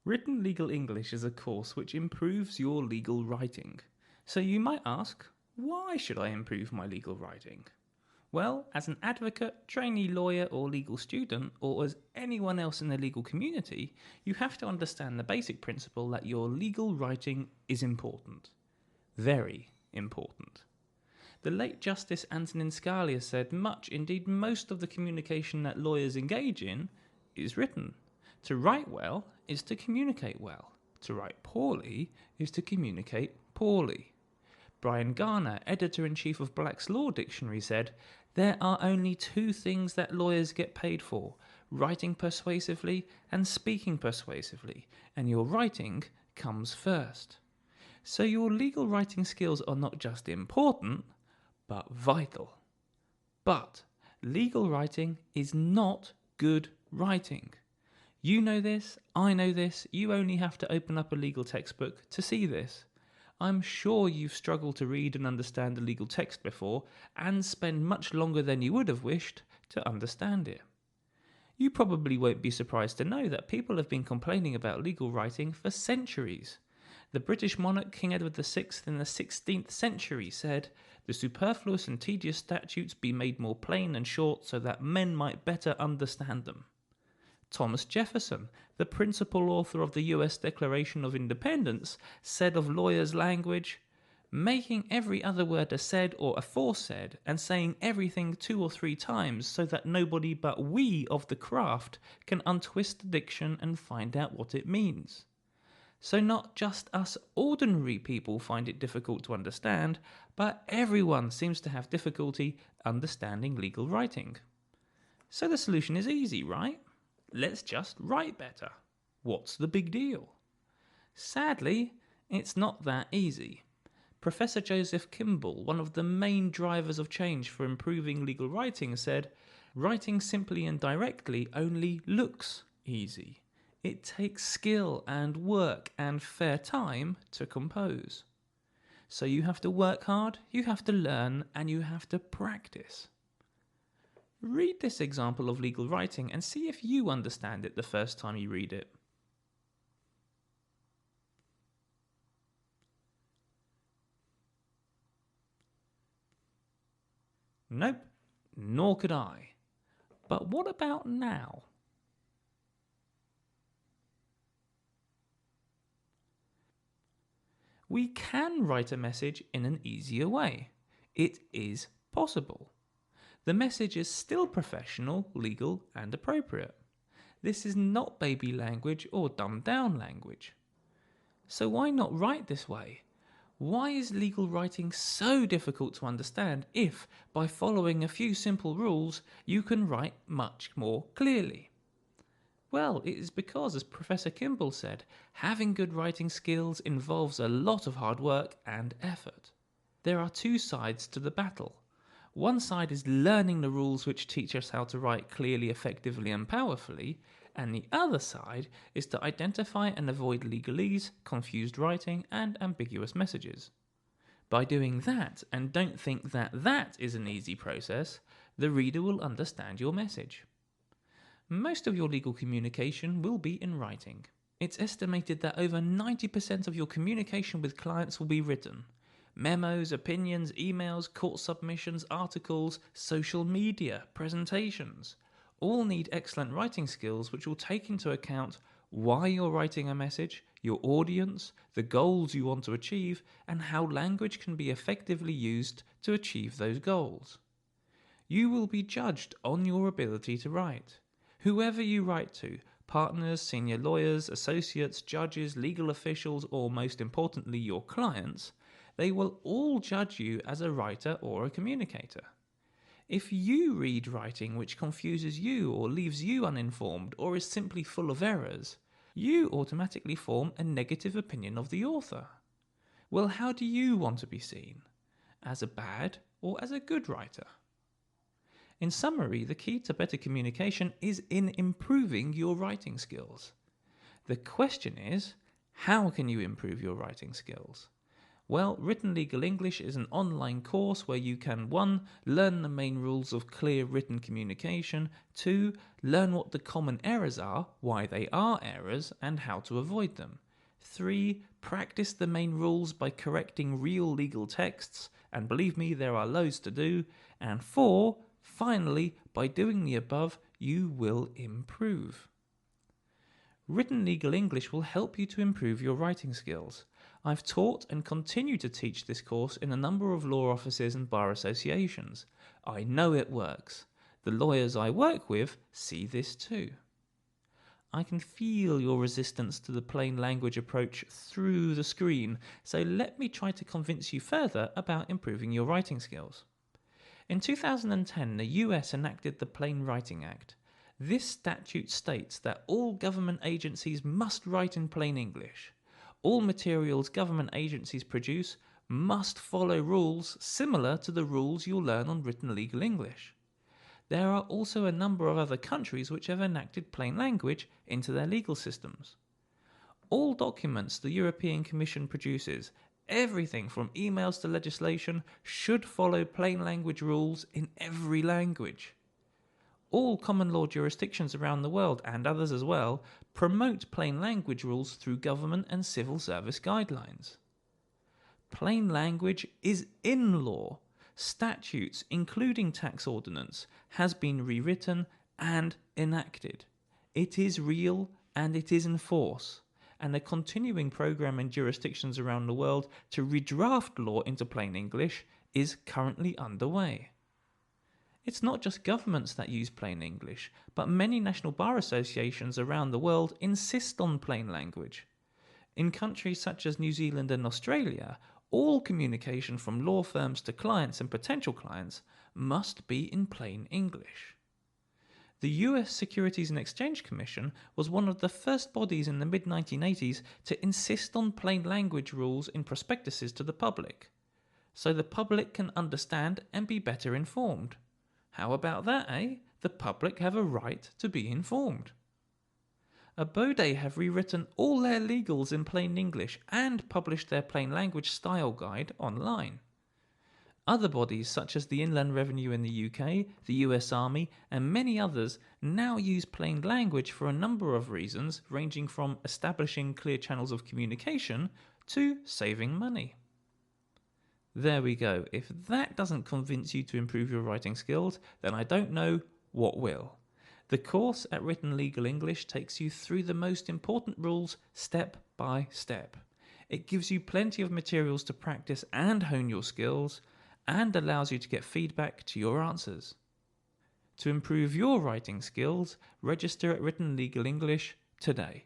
Written Legal English is a course which improves your legal writing. So you might ask, why should I improve my legal writing? Well, as an advocate, trainee lawyer, or legal student, or as anyone else in the legal community, you have to understand the basic principle that your legal writing is important. Very important. The late Justice Antonin Scalia said much, indeed most of the communication that lawyers engage in is written. To write well is to communicate well. To write poorly is to communicate poorly. Brian Garner, editor-in-chief of Black's Law Dictionary, said, "There are only two things that lawyers get paid for, writing persuasively and speaking persuasively, and your writing comes first." So your legal writing skills are not just important, but vital. But legal writing is not good writing. You know this, I know this, you only have to open up a legal textbook to see this. I'm sure you've struggled to read and understand a legal text before and spend much longer than you would have wished to understand it. You probably won't be surprised to know that people have been complaining about legal writing for centuries. The British monarch King Edward VI in the 16th century said, "The superfluous and tedious statutes be made more plain and short so that men might better understand them." Thomas Jefferson, the principal author of the US Declaration of Independence, said of lawyers' language, "Making every other word a said or aforesaid, and saying everything 2 or 3 times so that nobody but we of the craft can untwist the diction and find out what it means." So not just us ordinary people find it difficult to understand, but everyone seems to have difficulty understanding legal writing. So the solution is easy, right? Let's just write better. What's the big deal? Sadly, it's not that easy. Professor Joseph Kimball, one of the main drivers of change for improving legal writing, said, "Writing simply and directly only looks easy. It takes skill and work and fair time to compose." So you have to work hard, you have to learn, and you have to practice. Read this example of legal writing and see if you understand it the first time you read it. Nope, nor could I. But what about now? We can write a message in an easier way. It is possible. The message is still professional, legal, and appropriate. This is not baby language or dumbed down language. So why not write this way? Why is legal writing so difficult to understand if, by following a few simple rules, you can write much more clearly? Well, it is because, as Professor Kimball said, having good writing skills involves a lot of hard work and effort. There are two sides to the battle. One side is learning the rules which teach us how to write clearly, effectively, and powerfully, and the other side is to identify and avoid legalese, confused writing, and ambiguous messages. By doing that, and don't think that that is an easy process, the reader will understand your message. Most of your legal communication will be in writing. It's estimated that over 90% of your communication with clients will be written. Memos, opinions, emails, court submissions, articles, social media, presentations all need excellent writing skills which will take into account why you're writing a message, your audience, the goals you want to achieve, and how language can be effectively used to achieve those goals. You will be judged on your ability to write. Whoever you write to, partners, senior lawyers, associates, judges, legal officials, or most importantly your clients, they will all judge you as a writer or a communicator. If you read writing which confuses you or leaves you uninformed or is simply full of errors, you automatically form a negative opinion of the author. Well, how do you want to be seen? As a bad or as a good writer? In summary, the key to better communication is in improving your writing skills. The question is, how can you improve your writing skills? Well, Written Legal English is an online course where you can 1. Learn the main rules of clear written communication, 2. Learn what the common errors are, why they are errors, and how to avoid them, 3. Practice the main rules by correcting real legal texts, and believe me, there are loads to do, and 4. Finally, by doing the above, you will improve. Written Legal English will help you to improve your writing skills. I've taught and continue to teach this course in a number of law offices and bar associations. I know it works. The lawyers I work with see this too. I can feel your resistance to the plain language approach through the screen, so let me try to convince you further about improving your writing skills. In 2010, the US enacted the Plain Writing Act. This statute states that all government agencies must write in plain English. All materials government agencies produce must follow rules similar to the rules you'll learn on Written Legal English. There are also a number of other countries which have enacted plain language into their legal systems. All documents the European Commission produces, everything from emails to legislation, should follow plain language rules in every language. All common law jurisdictions around the world, and others as well, promote plain language rules through government and civil service guidelines. Plain language is in law. Statutes, including tax ordinance, has been rewritten and enacted. It is real and it is in force, and a continuing program in jurisdictions around the world to redraft law into plain English is currently underway. It's not just governments that use plain English, but many national bar associations around the world insist on plain language. In countries such as New Zealand and Australia, all communication from law firms to clients and potential clients must be in plain English. The US Securities and Exchange Commission was one of the first bodies in the mid-1980s to insist on plain language rules in prospectuses to the public, so the public can understand and be better informed. How about that, eh? The public have a right to be informed. Abode have rewritten all their legals in plain English and published their plain language style guide online. Other bodies such as the Inland Revenue in the UK, the US Army, and many others now use plain language for a number of reasons, ranging from establishing clear channels of communication to saving money. There we go. If that doesn't convince you to improve your writing skills, then I don't know what will. The course at Written Legal English takes you through the most important rules step by step. It gives you plenty of materials to practice and hone your skills, and allows you to get feedback to your answers. To improve your writing skills, register at Written Legal English today.